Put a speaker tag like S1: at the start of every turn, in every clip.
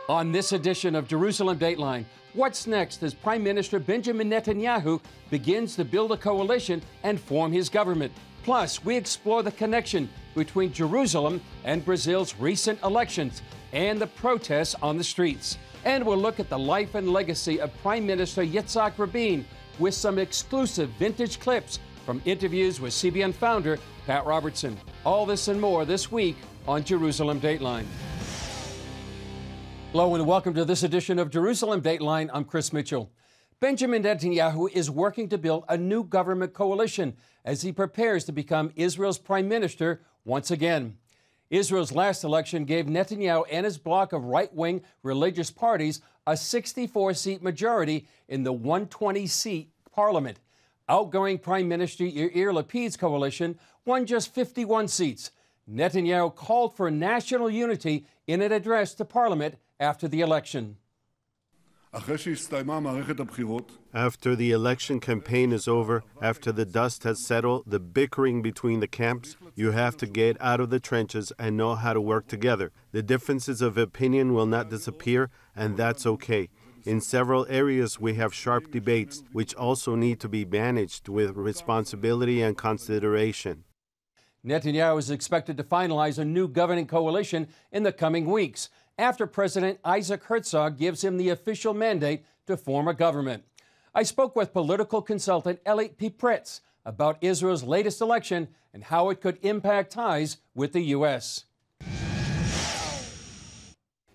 S1: On this edition of Jerusalem Dateline, what's next as Prime Minister Benjamin Netanyahu begins to build a coalition and form his government? Plus, we explore the connection between Jerusalem and Brazil's recent elections and the protests on the streets. And we'll look at the life and legacy of Prime Minister Yitzhak Rabin with some exclusive vintage clips from interviews with CBN founder Pat Robertson. All this and more this week on Jerusalem Dateline. Hello and welcome to this edition of Jerusalem Dateline. I'm Chris Mitchell. Benjamin Netanyahu is working to build a new government coalition as he prepares to become Israel's prime minister once again. Israel's last election gave Netanyahu and his bloc of right-wing religious parties a 64-seat majority in the 120-seat parliament. Outgoing Prime Minister Yair Lapid's coalition won just 51 seats. Netanyahu called for national unity in an address to parliament after the election.
S2: After the election campaign is over, after the dust has settled, the bickering between the camps, you have to get out of the trenches and know how to work together. The differences of opinion will not disappear, and that's okay. In several areas, we have sharp debates, which also need to be managed with responsibility and consideration.
S1: Netanyahu is expected to finalize a new governing coalition in the coming weeks, after President Isaac Herzog gives him the official mandate to form a government. I spoke with political consultant Eli Pipretz about Israel's latest election and how it could impact ties with the U.S.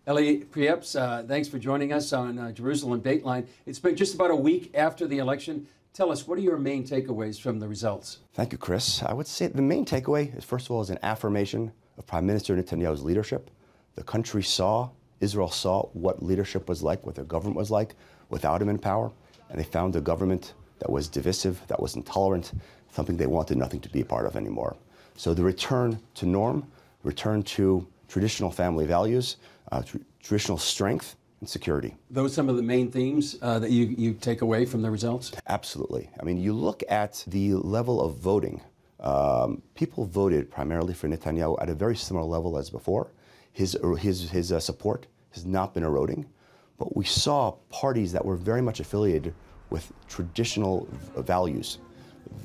S1: Eli Pipretz, thanks for joining us on Jerusalem Dateline. It's been just about a week after the election. Tell us, what are your main takeaways from the results?
S3: Thank you, Chris. I would say the main takeaway is, first of all, is an affirmation of Prime Minister Netanyahu's leadership. The country saw, Israel saw what leadership was like, what their government was like without him in power, and they found a government that was divisive, that was intolerant, something they wanted nothing to be a part of anymore. So the return to norm, return to traditional family values, traditional strength and security.
S1: Those some of the main themes that you take away from the results?
S3: Absolutely. I mean, you look at the level of voting. People voted primarily for Netanyahu at a very similar level as before. His support has not been eroding, but we saw parties that were very much affiliated with traditional values.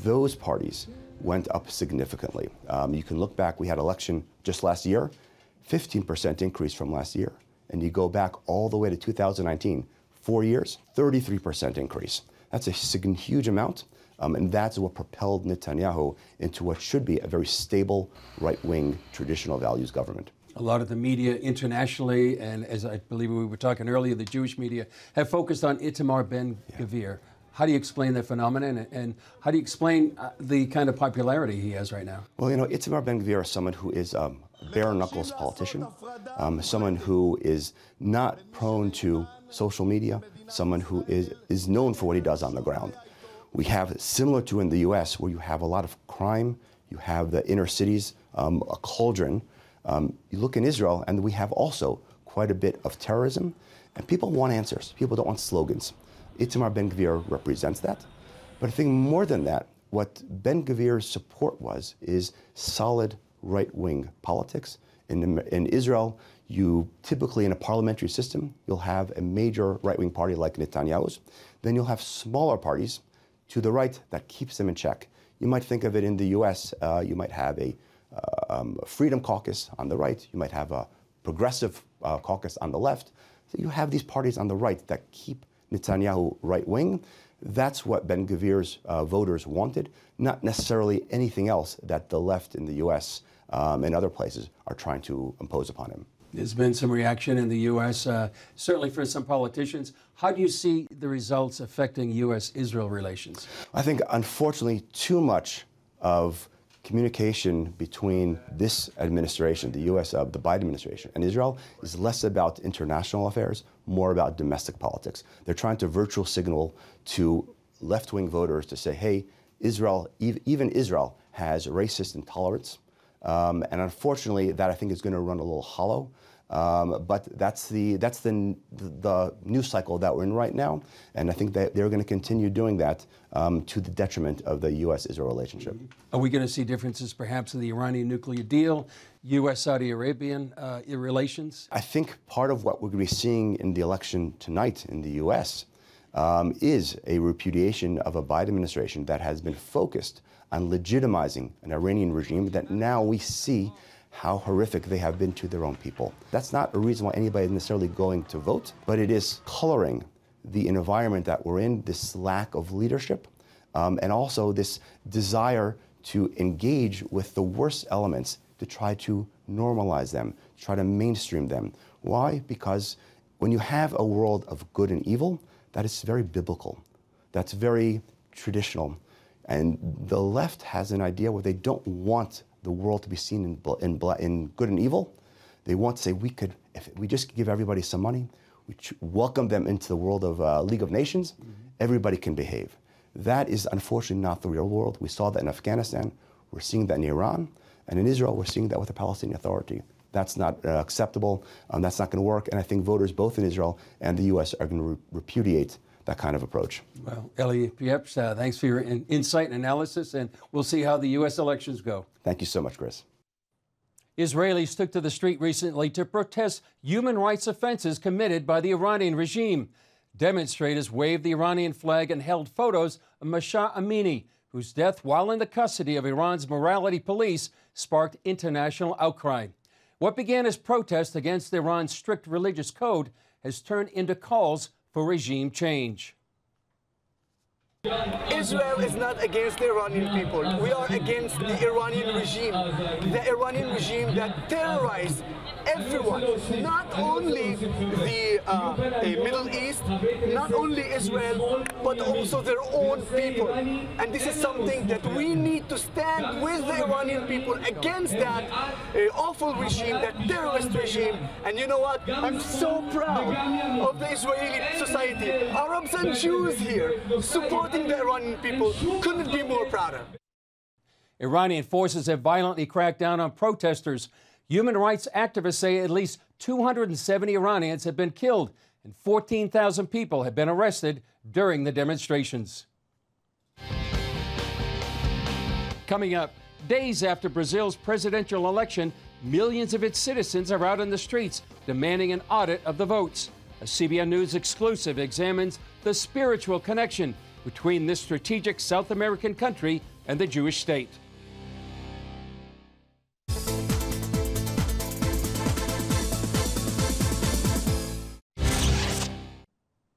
S3: Those parties went up significantly. You can look back, we had election just last year, 15% increase from last year. And you go back all the way to 2019, 4 years, 33% increase. That's a huge amount, and that's what propelled Netanyahu into what should be a very stable, right-wing, traditional values government.
S1: A lot of the media internationally, and as I believe we were talking earlier, the Jewish media, have focused on Itamar Ben-Gvir. How do you explain that phenomenon, and how do you explain the kind of popularity he has right now?
S3: Well, you know, Itamar Ben-Gvir is someone who is a bare-knuckles politician, someone who is not prone to social media, someone who is known for what he does on the ground. We have, similar to in the U.S., where you have a lot of crime, you have the inner cities, a cauldron. You look in Israel, and we have also quite a bit of terrorism, and people want answers. People don't want slogans. Itamar Ben-Gvir represents that. But I think more than that, what Ben-Gvir's support is solid right-wing politics. In Israel, you typically, in a parliamentary system, you'll have a major right-wing party like Netanyahu's. Then you'll have smaller parties to the right that keeps them in check. You might think of it in the U.S., you might have a Freedom Caucus on the right, you might have a Progressive Caucus on the left. So you have these parties on the right that keep Netanyahu right-wing. That's what Ben-Gvir's voters wanted, not necessarily anything else that the left in the U.S. And other places are trying to impose upon him.
S1: There's been some reaction in the U.S., certainly for some politicians. How do you see the results affecting U.S.-Israel relations?
S3: I think, unfortunately, too much of communication between this administration, the U.S., the Biden administration, and Israel is less about international affairs, more about domestic politics. They're trying to virtual signal to left-wing voters to say, hey, Israel, even Israel has racist intolerance. And unfortunately, that I think is going to run a little hollow. But that's the news cycle that we're in right now, and I think that they're going to continue doing that to the detriment of the U.S.-Israel relationship.
S1: Are we going to see differences perhaps in the Iranian nuclear deal, U.S.-Saudi Arabian relations?
S3: I think part of what we're going to be seeing in the election tonight in the U.S. Is a repudiation of a Biden administration that has been focused on legitimizing an Iranian regime that now we see how horrific they have been to their own people. That's not a reason why anybody is necessarily going to vote, but it is coloring the environment that we're in, this lack of leadership, and also this desire to engage with the worst elements to try to normalize them, try to mainstream them. Why? Because when you have a world of good and evil, that is very biblical. That's very traditional. And the left has an idea where they don't want the world to be seen in good and evil. They want to say, if we just give everybody some money, we welcome them into the world of League of Nations, everybody can behave. That is unfortunately not the real world. We saw that in Afghanistan, we're seeing that in Iran, and in Israel, we're seeing that with the Palestinian Authority. That's not acceptable, that's not going to work, and I think voters both in Israel and the U.S. are going to repudiate that kind of approach.
S1: Well, Eli Pieps, thanks for your insight and analysis, and we'll see how the U.S. elections go.
S3: Thank you so much, Chris.
S1: Israelis took to the street recently to protest human rights offenses committed by the Iranian regime. Demonstrators waved the Iranian flag and held photos of Masha Amini, whose death while in the custody of Iran's morality police sparked international outcry. What began as protests against Iran's strict religious code has turned into calls for regime change.
S4: Israel is not against the Iranian people. We are against the Iranian regime. The Iranian regime that terrorized everyone, not only the Middle East, not only Israel, but also their own people. And this is something that we need to stand with the Iranian people against that awful regime, that terrorist regime. And you know what? I'm so proud of the Israeli society. Arabs and Jews here supporting the Iranian people couldn't be more prouder.
S1: Iranian forces have violently cracked down on protesters. Human rights activists say at least 270 Iranians have been killed and 14,000 people have been arrested during the demonstrations. Coming up, days after Brazil's presidential election, millions of its citizens are out in the streets demanding an audit of the votes. A CBN News exclusive examines the spiritual connection between this strategic South American country and the Jewish state.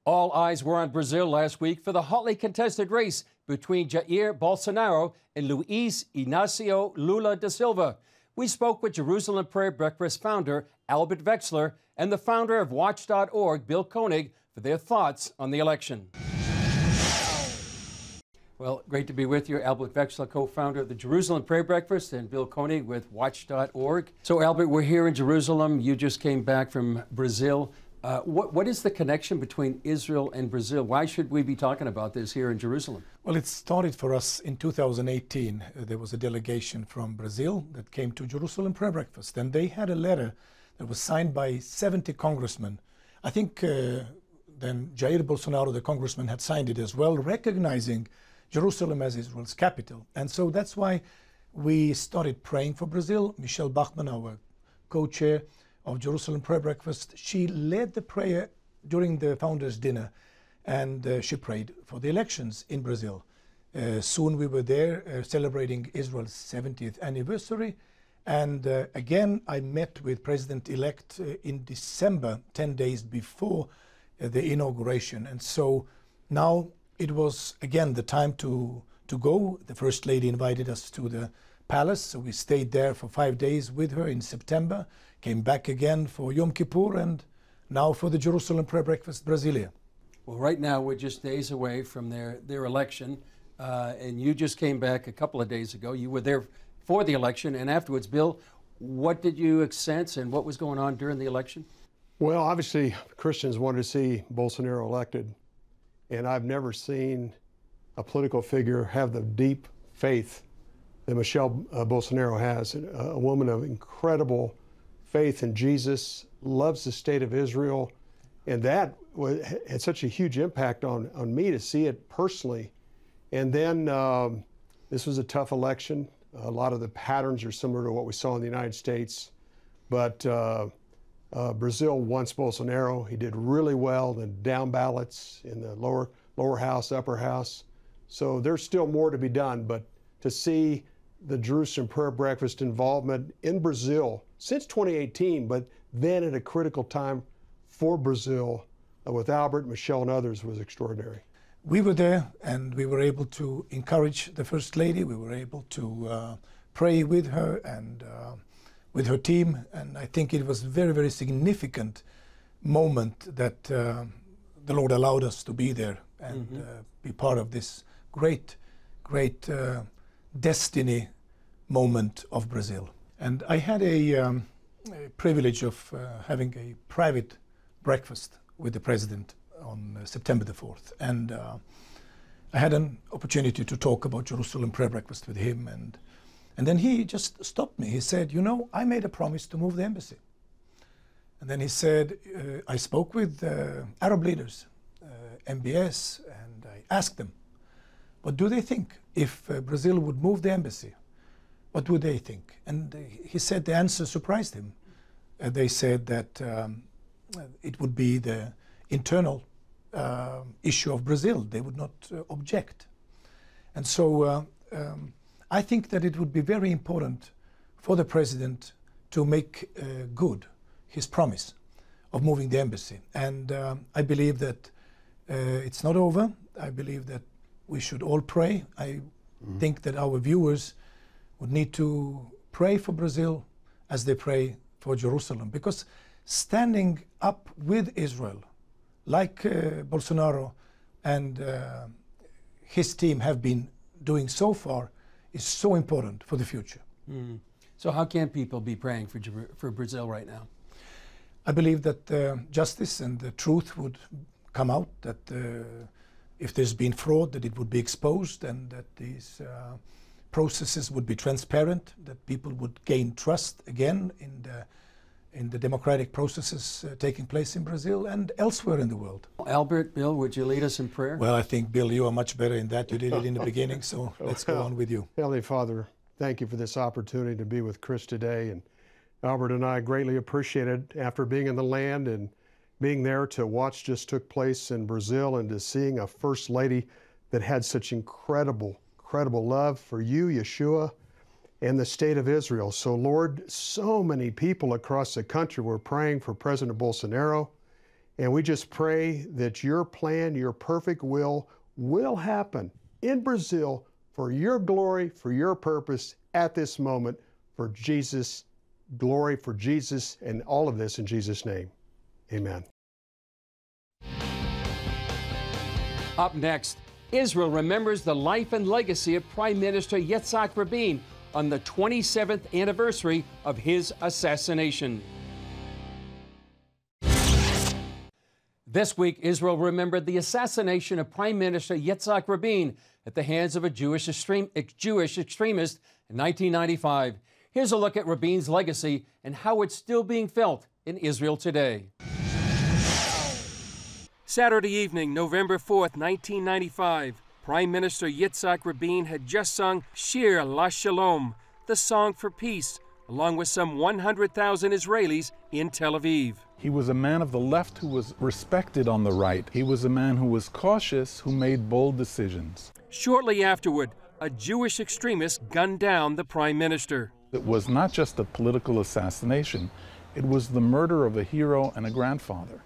S1: All eyes were on Brazil last week for the hotly contested race between Jair Bolsonaro and Luiz Inácio Lula da Silva. We spoke with Jerusalem Prayer Breakfast founder Albert Wexler and the founder of Watch.org, Bill Koenig, for their thoughts on the election. Well, great to be with you. Albert Wexler, co-founder of the Jerusalem Prayer Breakfast, and Bill Koenig with Watch.org. So, Albert, we're here in Jerusalem. You just came back from Brazil. What is the connection between Israel and Brazil? Why should we be talking about this here in Jerusalem?
S5: Well, it started for us in 2018. There was a delegation from Brazil that came to Jerusalem Prayer Breakfast, and they had a letter that was signed by 70 congressmen. I think then Jair Bolsonaro, the congressman, had signed it as well, recognizing Jerusalem as Israel's capital. And so that's why we started praying for Brazil. Michelle Bachmann, our co-chair of Jerusalem Prayer Breakfast, she led the prayer during the founders' dinner, and she prayed for the elections in Brazil. Soon we were there celebrating Israel's 70th anniversary. And again, I met with President-elect in December, 10 days before the inauguration. And so now it was, again, the time to go. The First Lady invited us to the palace, so we stayed there for 5 days with her in September, came back again for Yom Kippur, and now for the Jerusalem Prayer Breakfast Brasilia.
S1: Well, right now we're just days away from their election, and you just came back a couple of days ago. You were there for the election and afterwards. Bill, what did you sense and what was going on during the election?
S6: Well, obviously, Christians wanted to see Bolsonaro elected. And I've never seen a political figure have the deep faith that Michelle Bolsonaro has, a woman of incredible faith in Jesus, loves the state of Israel, and that had such a huge impact on me to see it personally. And then this was a tough election. A lot of the patterns are similar to what we saw in the United States, but Brazil wants Bolsonaro. He did really well in down ballots in the lower house, upper house. So there's still more to be done, but to see the Jerusalem prayer breakfast involvement in Brazil since 2018, but then at a critical time for Brazil with Albert, Michelle, and others was extraordinary.
S5: We were there and we were able to encourage the First Lady. We were able to pray with her and with her team, and I think it was a very, very significant moment that the Lord allowed us to be there and be part of this great destiny moment of Brazil. And I had a privilege of having a private breakfast with the President on September the 4th. And I had an opportunity to talk about Jerusalem prayer breakfast with him. And then he just stopped me. He said, you know, I made a promise to move the embassy. And then he said, I spoke with Arab leaders, MBS, and I asked them, what do they think if Brazil would move the embassy? What would they think? And he said the answer surprised him. They said that it would be the internal issue of Brazil. They would not object. And so I think that it would be very important for the President to make good his promise of moving the embassy. And I believe that it's not over. I believe that we should all pray. I think that our viewers would need to pray for Brazil as they pray for Jerusalem, because standing up with Israel, like Bolsonaro and his team have been doing so far, is so important for the future.
S1: So how can people be praying for Brazil right now?
S5: I believe that justice and the truth would come out, that if there's been fraud, that it would be exposed, and that these processes would be transparent, that people would gain trust again in the democratic processes taking place in Brazil and elsewhere in the world.
S1: Albert, Bill, would you lead us in prayer?
S5: Well, I think, Bill, you are much better in that. You did it in the beginning, so let's go on with you.
S6: Heavenly Father, thank you for this opportunity to be with Chris today. And Albert and I greatly appreciate it after being in the land and being there to watch just took place in Brazil, and to seeing a First Lady that had such incredible love for you, Yeshua, and the state of Israel. So Lord, so many people across the country were praying for President Bolsonaro, and we just pray that your plan, your perfect will happen in Brazil for your glory, for your purpose at this moment, for Jesus' glory, for Jesus, and all of this in Jesus' name. Amen.
S1: Up next, Israel remembers the life and legacy of Prime Minister Yitzhak Rabin on the 27th anniversary of his assassination. This week, Israel remembered the assassination of Prime Minister Yitzhak Rabin at the hands of a Jewish extremist in 1995. Here's a look at Rabin's legacy and how it's still being felt in Israel today. Saturday evening, November 4th, 1995, Prime Minister Yitzhak Rabin had just sung Shir LaShalom, the song for peace, along with some 100,000 Israelis in Tel Aviv.
S7: He was a man of the left who was respected on the right. He was a man who was cautious, who made bold decisions.
S1: Shortly afterward, a Jewish extremist gunned down the Prime Minister.
S7: It was not just a political assassination, it was the murder of a hero and a grandfather.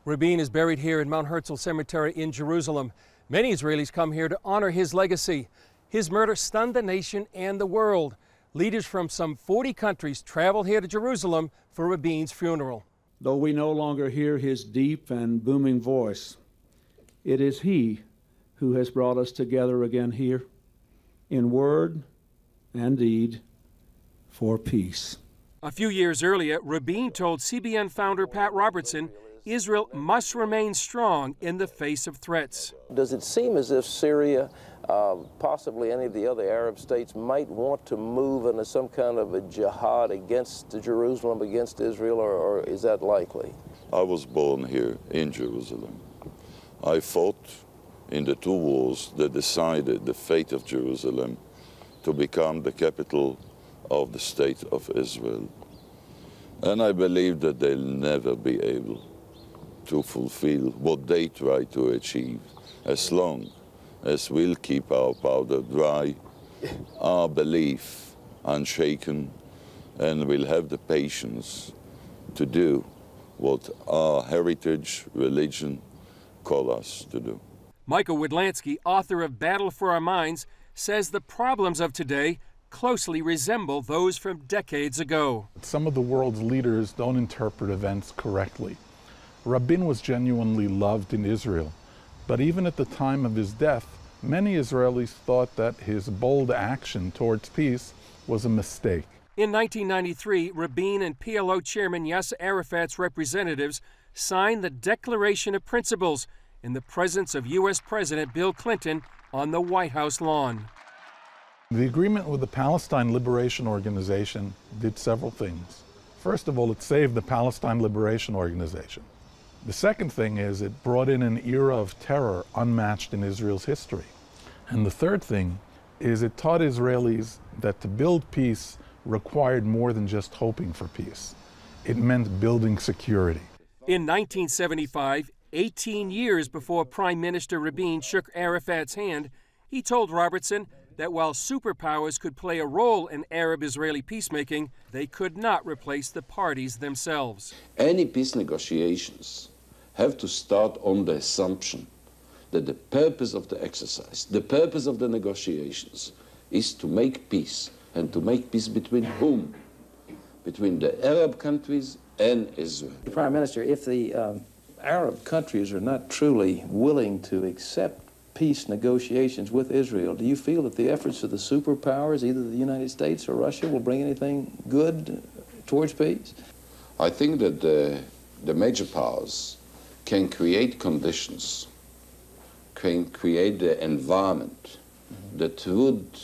S1: Rabin is buried here in Mount Herzl Cemetery in Jerusalem. Many Israelis come here to honor his legacy. His murder stunned the nation and the world. Leaders from some 40 countries traveled here to Jerusalem for Rabin's funeral.
S8: Though we no longer hear his deep and booming voice, it is he who has brought us together again here, in word and deed, for peace.
S1: A few years earlier, Rabin told CBN founder Pat Robertson
S9: Israel must remain strong in the face of threats.
S10: Does it seem as if Syria, possibly any of the other Arab states, might want to move into some kind of a jihad against Jerusalem, against Israel, or is that likely?
S11: I was born here in Jerusalem. I fought in the two wars that decided the fate of Jerusalem to become the capital of the state of Israel. And I believe that they'll never be able to fulfill what they try to achieve as long as we'll keep our powder dry, our belief unshaken, and we'll have the patience to do what our heritage, religion call us to do.
S9: Michael Widlansky, author of Battle for Our Minds, says the problems of today closely resemble those from decades ago.
S7: Some of the world's leaders don't interpret events correctly. Rabin was genuinely loved in Israel, but even at the time of his death, many Israelis thought that his bold action towards peace was a mistake.
S9: In 1993, Rabin and PLO Chairman Yasser Arafat's representatives signed the Declaration of Principles in the presence of U.S. President Bill Clinton on the White House lawn.
S7: The agreement with the Palestine Liberation Organization did several things. First of all, it saved the Palestine Liberation Organization. The second thing is it brought in an era of terror unmatched in Israel's history. And the third thing is it taught Israelis that to build peace required more than just hoping for peace. It meant building security.
S9: In 1975, 18 years before Prime Minister Rabin shook Arafat's hand, he told Robertson that while superpowers could play a role in Arab-Israeli peacemaking, they could not replace the parties themselves.
S12: Any peace negotiations have to start on the assumption that the purpose of the exercise, the purpose of the negotiations, is to make peace. And to make peace between whom? Between the Arab countries and Israel.
S10: Prime Minister, if the Arab countries are not truly willing to accept peace negotiations with Israel, do you feel that the efforts of the superpowers, either the United States or Russia, will bring anything good towards peace?
S12: I think that the major powers can create conditions, can create the environment that would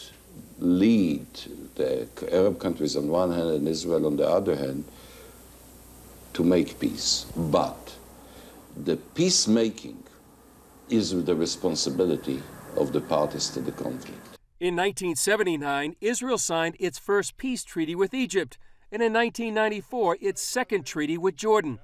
S12: lead the Arab countries on one hand and Israel on the other hand to make peace. But the peacemaking is the responsibility of the parties to the conflict.
S9: In 1979, Israel signed its first peace treaty with Egypt, and in 1994, its second treaty with Jordan.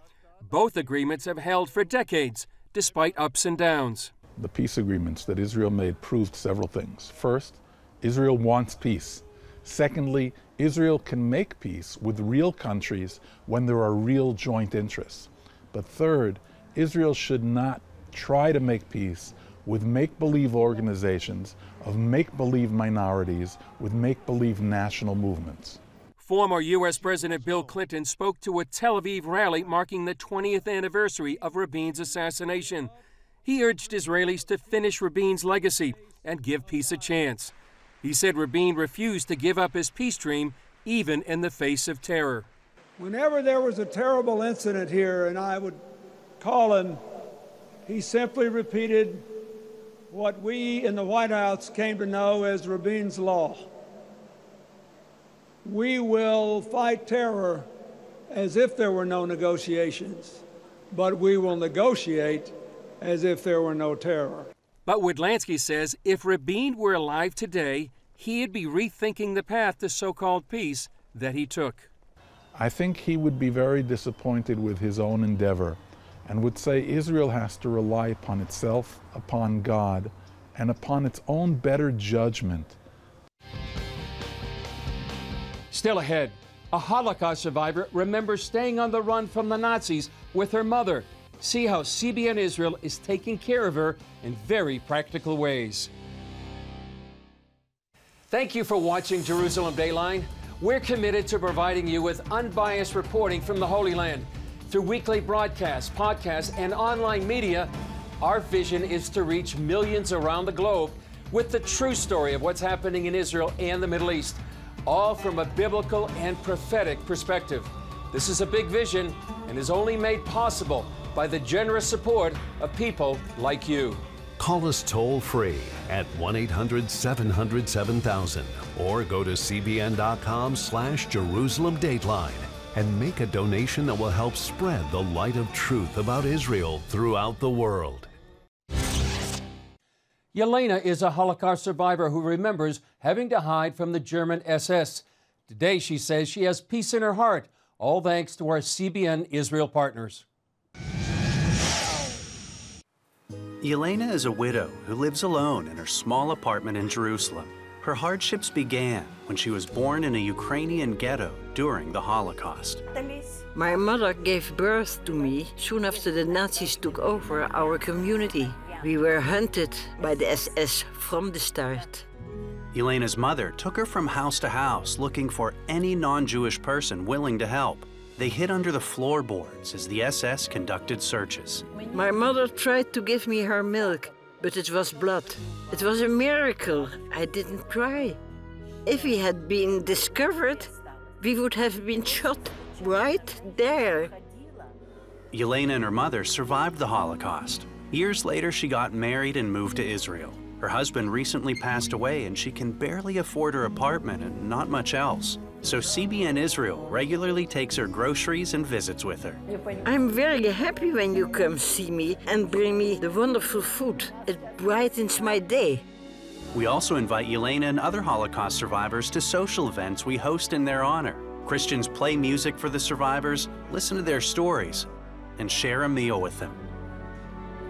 S9: Both agreements have held for decades, despite ups and downs.
S7: The peace agreements that Israel made proved several things. First, Israel wants peace. Secondly, Israel can make peace with real countries when there are real joint interests. But third, Israel should not try to make peace with make-believe organizations of make-believe minorities with make-believe national movements.
S9: Former U.S. President Bill Clinton spoke to a Tel Aviv rally marking the 20th anniversary of Rabin's assassination. He urged Israelis to finish Rabin's legacy and give peace a chance. He said Rabin refused to give up his peace dream, even in the face of terror.
S8: Whenever there was a terrible incident here and I would call him, he simply repeated what we in the White House came to know as Rabin's Law. We will fight terror as if there were no negotiations, but we will negotiate as if there were no terror.
S9: But Widlansky says if Rabin were alive today, he'd be rethinking the path to so-called peace that he took.
S7: I think he would be very disappointed with his own endeavor and would say Israel has to rely upon itself, upon God, and upon its own better judgment.
S1: Still ahead, a Holocaust survivor remembers staying on the run from the Nazis with her mother. See how CBN Israel is taking care of her in very practical ways. Thank you for watching Jerusalem Dateline. We're committed to providing you with unbiased reporting from the Holy Land. Through weekly broadcasts, podcasts, and online media, our vision is to reach millions around the globe with the true story of what's happening in Israel and the Middle East, all from a biblical and prophetic perspective. This is a big vision and is only made possible by the generous support of people like you.
S13: Call us toll-free at 1-800-700-7000 or go to cbn.com/Jerusalem Dateline and make a donation that will help spread the light of truth about Israel throughout the world.
S1: Yelena is a Holocaust survivor who remembers having to hide from the German SS. Today, she says she has peace in her heart, all thanks to our CBN Israel partners.
S14: Yelena is a widow who lives alone in her small apartment in Jerusalem. Her hardships began when she was born in a Ukrainian ghetto during the Holocaust.
S15: My mother gave birth to me soon after the Nazis took over our community. We were hunted by the SS from the start.
S14: Yelena's mother took her from house to house looking for any non-Jewish person willing to help. They hid under the floorboards as the SS conducted searches.
S15: My mother tried to give me her milk, but it was blood. It was a miracle. I didn't cry. If we had been discovered, we would have been shot right there.
S14: Yelena and her mother survived the Holocaust. Years later, she got married and moved to Israel. Her husband recently passed away and she can barely afford her apartment and not much else. So CBN Israel regularly takes her groceries and visits with her.
S15: I'm very happy when you come see me and bring me the wonderful food. It brightens my day.
S14: We also invite Yelena and other Holocaust survivors to social events we host in their honor. Christians play music for the survivors, listen to their stories, and share a meal with them.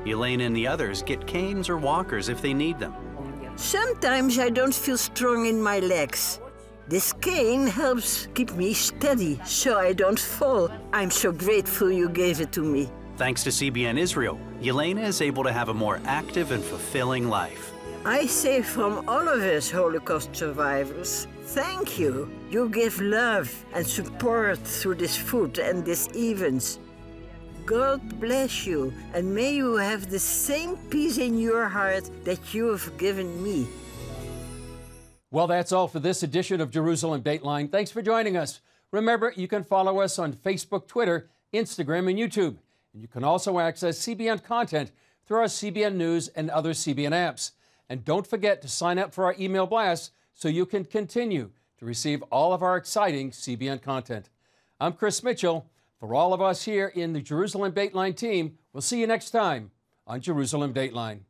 S14: Yelena and the others get canes or walkers if they need them.
S15: Sometimes I don't feel strong in my legs. This cane helps keep me steady so I don't fall. I'm so grateful you gave it to me.
S14: Thanks to CBN Israel, Yelena is able to have a more active and fulfilling life.
S15: I say from all of us Holocaust survivors, thank you. You give love and support through this food and these events. God bless you, and may you have the same peace in your heart that you have given me.
S1: Well, that's all for this edition of Jerusalem Dateline. Thanks for joining us. Remember, you can follow us on Facebook, Twitter, Instagram, and YouTube. And you can also access CBN content through our CBN News and other CBN apps. And don't forget to sign up for our email blast so you can continue to receive all of our exciting CBN content. I'm Chris Mitchell. For all of us here in the Jerusalem Dateline team, we'll see you next time on Jerusalem Dateline.